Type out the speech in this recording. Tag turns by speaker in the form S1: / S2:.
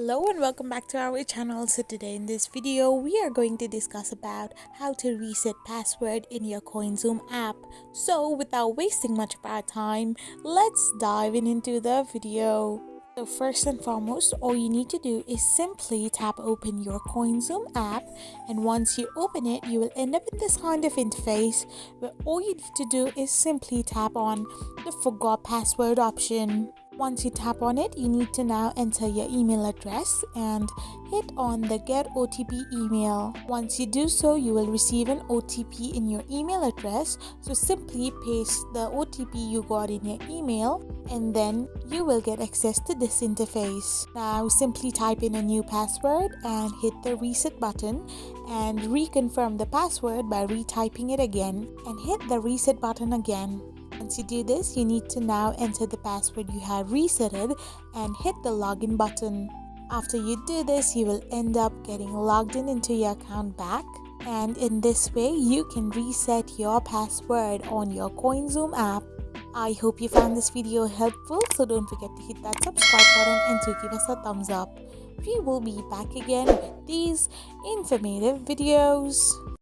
S1: Hello and welcome back to our channel. So today in this video we are going to discuss about how to reset password in your Coinzoom app. So without wasting much of our time, let's dive into the video. So first and foremost, all you need to do is simply tap open your Coinzoom app, and once you open it you will end up in this kind of interface where all you need to do is simply tap on the forgot password option. Once you tap on it, you need to now enter your email address and hit on the get OTP email. Once you do so, you will receive an OTP in your email address. So simply paste the OTP you got in your email and then you will get access to this interface. Now simply type in a new password and hit the reset button and reconfirm the password by retyping it again and hit the reset button again. Once you do this, you need to now enter the password you have resetted and hit the login button. After you do this, you will end up getting logged into your account back, and in this way you can reset your password on your Coinzoom app. I hope you found this video helpful, so don't forget to hit that subscribe button and to give us a thumbs up. We will be back again with these informative videos.